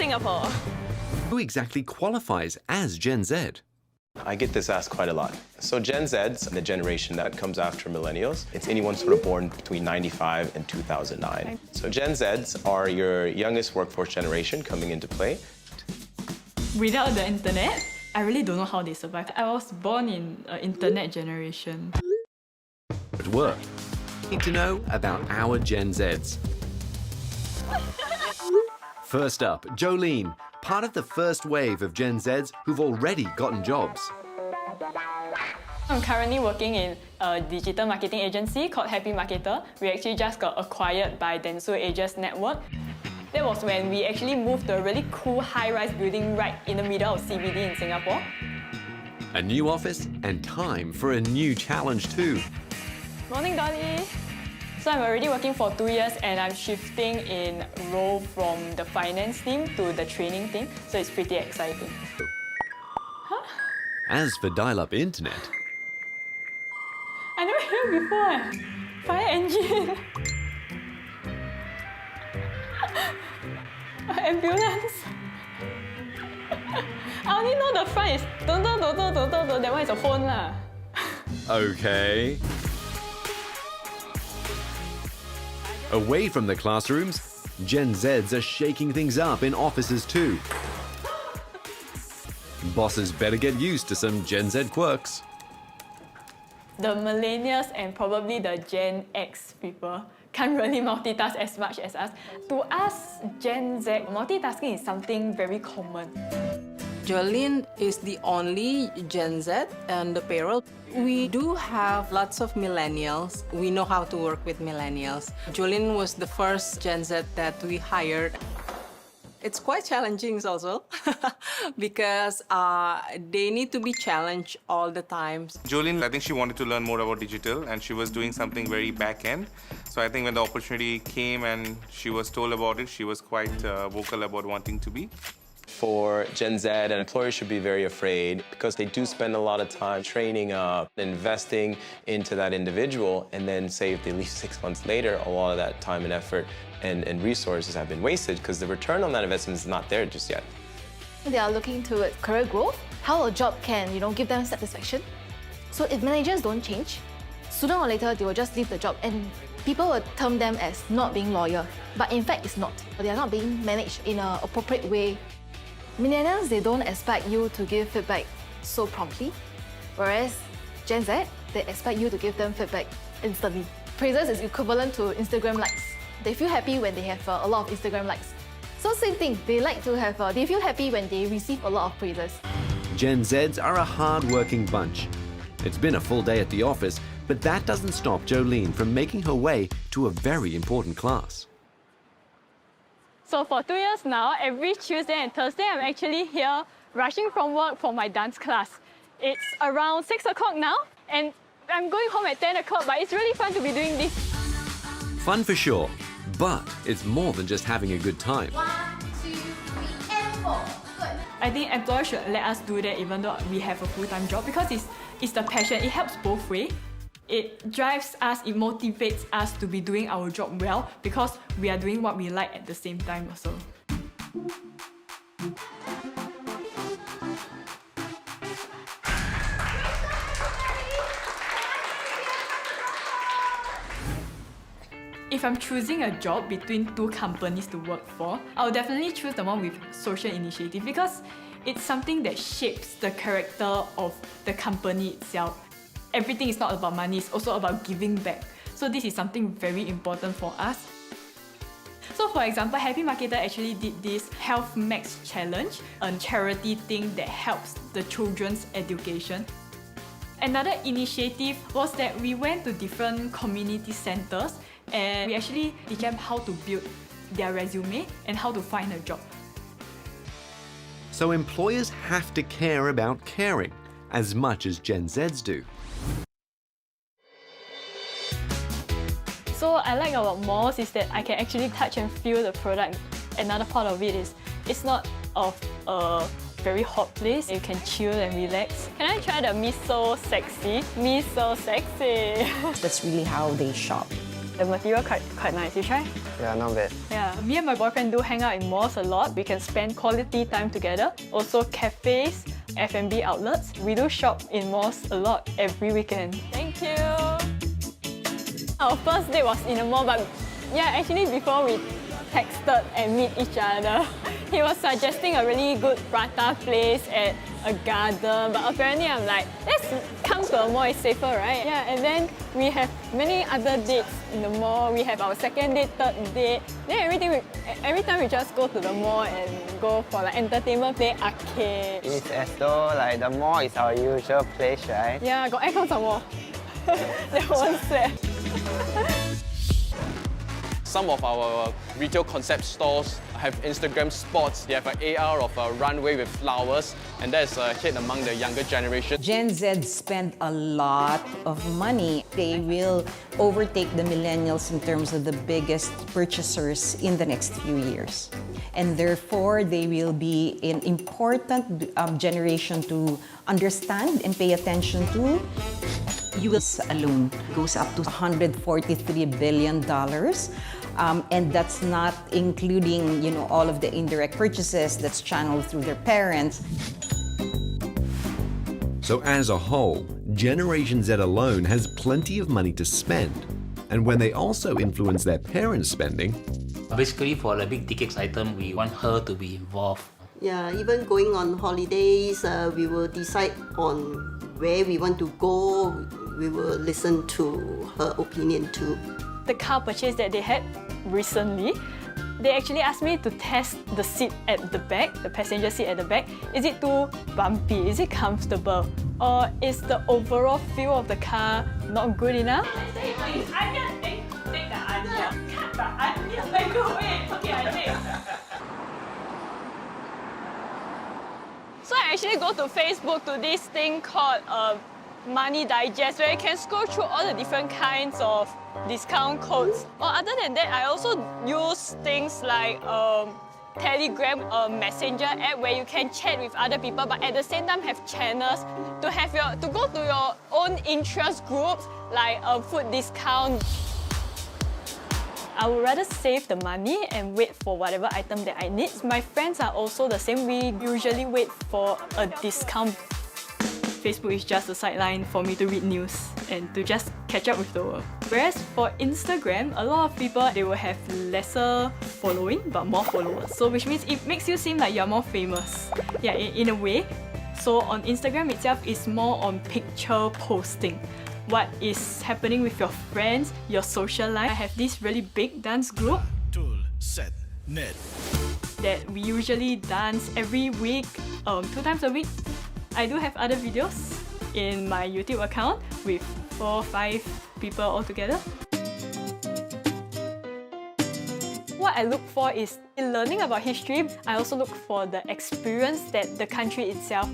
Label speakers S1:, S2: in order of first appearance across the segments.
S1: Singapore.
S2: Who exactly qualifies as Gen Z?
S3: I get this asked quite a lot. So Gen Z's the generation that comes after millennials. It's anyone sort of born between 95 and 2009. So Gen Z's are your youngest workforce generation coming into play.
S1: Without the internet, I really don't know how they survive. I was born in an internet generation.
S2: At work. Need to know about our Gen Z's. First up, Joelyn, part of the first wave of Gen Z's who've already gotten jobs.
S1: I'm currently working in a digital marketing agency called Happy Marketer. We actually just got acquired by Dentsu Asia's network. That was when we actually moved to a really cool high-rise building right in the middle of CBD in Singapore.
S2: A new office and time for a new challenge too.
S1: Morning, Dolly. So I'm already working for 2 years and I'm shifting in role from the finance team to the training team, so it's pretty exciting.
S2: As for dial-up internet,
S1: I never heard before. Fire engine. Ambulance. I only know the front is dun dun dun dun dun dun. That one is a phone lah.
S2: okay. Away from the classrooms, Gen Zs are shaking things up in offices too. Bosses better get used to some Gen Z quirks.
S1: The millennials and probably the Gen X people can't really multitask as much as us. To us, Gen Z, multitasking is something very common.
S4: Joelyn is the only Gen Z on the payroll. We do have lots of millennials. We know how to work with millennials. Joelyn was the first Gen Z that we hired. It's quite challenging also because they need to be challenged all the time.
S5: Joelyn, I think she wanted to learn more about digital and she was doing something very back-end. So I think when the opportunity came and she was told about it, she was quite vocal about wanting to be.
S3: For Gen Z, and employers should be very afraid because they do spend a lot of time training up, investing into that individual, and then say if they leave 6 months later, a lot of that time and effort and resources have been wasted because the return on that investment is not there just yet.
S6: They are looking towards career growth, how a job can, give them satisfaction. So if managers don't change, sooner or later they will just leave the job and people will term them as not being loyal. But in fact, it's not. They are not being managed in an appropriate way. Millennials, they don't expect you to give feedback so promptly, whereas Gen Z, they expect you to give them feedback instantly. Praises is equivalent to Instagram likes. They feel happy when they have a lot of Instagram likes. So same thing, they feel happy when they receive a lot of praises.
S2: Gen Zs are a hard-working bunch. It's been a full day at the office, but that doesn't stop Joelyn from making her way to a very important class.
S1: So for 2 years now, every Tuesday and Thursday, I'm actually here rushing from work for my dance class. It's around 6 o'clock now, and I'm going home at 10 o'clock, but it's really fun to be doing this.
S2: Fun for sure, but it's more than just having a good time.
S6: 1, 2, 3, and 4. Good.
S1: I think employers should let us do that even though we have a full-time job because it's the passion. It helps both ways. It drives us, it motivates us to be doing our job well because we are doing what we like at the same time also. If I'm choosing a job between 2 companies to work for, I'll definitely choose the one with social initiative because it's something that shapes the character of the company itself. Everything is not about money, it's also about giving back. So this is something very important for us. So for example, Happy Marketer actually did this Health Max Challenge, a charity thing that helps the children's education. Another initiative was that we went to different community centers and we actually teach them how to build their resume and how to find a job.
S2: So employers have to care about caring as much as Gen Zs do.
S1: So I like about malls is that I can actually touch and feel the product. Another part of it is it's not of a very hot place. You can chill and relax. Can I try the miso sexy? Miso sexy.
S7: That's really how they shop.
S1: The material quite nice. You try?
S7: Yeah, not bad.
S1: Yeah. Me and my boyfriend do hang out in malls a lot. We can spend quality time together. Also cafes, F&B outlets. We do shop in malls a lot every weekend. Thank you. Our first date was in a mall, but yeah, actually before we texted and meet each other, he was suggesting a really good prata place at a garden, but apparently I'm like, let's come to a mall, it's safer, right? Yeah, and then we have many other dates in the mall. We have our second date, third date. Then every time we just go to the mall and go for like entertainment, play arcade.
S7: It's as though like the mall is our usual place, right?
S1: Yeah, got aircon some more. That one set.
S8: Some of our retail concept stores have Instagram spots. They have an AR of a runway with flowers, and that is a hit among the younger generation.
S9: Gen Z spend a lot of money. They will overtake the millennials in terms of the biggest purchasers in the next few years. And therefore, they will be an important generation to understand and pay attention to. US alone goes up to $143 billion. And that's not including, all of the indirect purchases that's channeled through their parents.
S2: So as a whole, Generation Z alone has plenty of money to spend. And when they also influence their parents' spending,
S10: basically for the big ticket item, we want her to be involved.
S11: Yeah, even going on holidays, we will decide on where we want to go. We will listen to her opinion too.
S1: The car purchase that they had recently, they actually asked me to test the seat at the back, the passenger seat at the back. Is it too bumpy? Is it comfortable? Or is the overall feel of the car not good enough? Take the onion. Cut the onion. Like, go away. Okay, I take. So I actually go to Facebook to this thing called Money Digest, where you can scroll through all the different kinds of discount codes. Or other than that, I also use things like Telegram, a messenger app where you can chat with other people, but at the same time have channels to go to your own interest groups, like food discount. I would rather save the money and wait for whatever item that I need. My friends are also the same. We usually wait for a discount. Facebook is just a sideline for me to read news and to just catch up with the world. Whereas for Instagram, a lot of people, they will have lesser following but more followers. So which means it makes you seem like you're more famous. Yeah, in a way. So on Instagram itself, it's more on picture posting. What is happening with your friends, your social life. I have this really big dance group that we usually dance every week, 2 times a week. I do have other videos in my YouTube account with 4 or 5 people all together. What I look for is in learning about history. I also look for the experience that the country itself.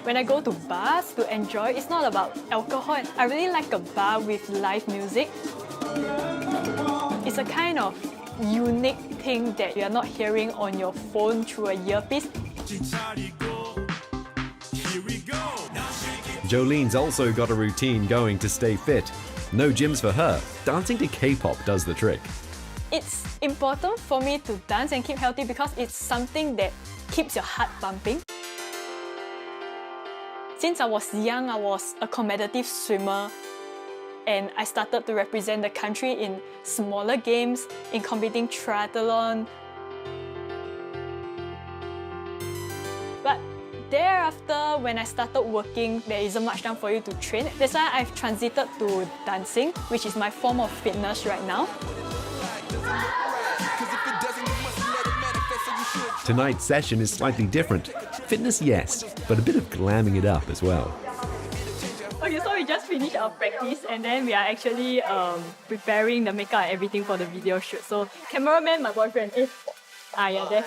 S1: When I go to bars to enjoy, it's not about alcohol. I really like a bar with live music. It's a kind of unique thing that you're not hearing on your phone through a earpiece.
S2: Jolene's also got a routine going to stay fit. No gyms for her. Dancing to K-pop does the trick.
S1: It's important for me to dance and keep healthy because it's something that keeps your heart pumping. Since I was young, I was a competitive swimmer and I started to represent the country in smaller games, in competing triathlon. But thereafter, when I started working, there isn't much time for you to train. That's why I've transited to dancing, which is my form of fitness right now.
S2: Tonight's session is slightly different. Fitness, yes, but a bit of glamming it up as well.
S1: Okay, so we just finished our practice and then we are actually preparing the makeup and everything for the video shoot. So, cameraman, my boyfriend, yeah, there.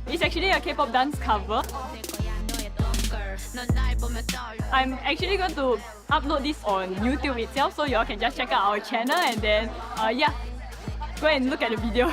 S1: It's actually a K-pop dance cover. I'm actually going to upload this on YouTube itself, so y'all can just check out our channel and then, yeah, go and look at the video.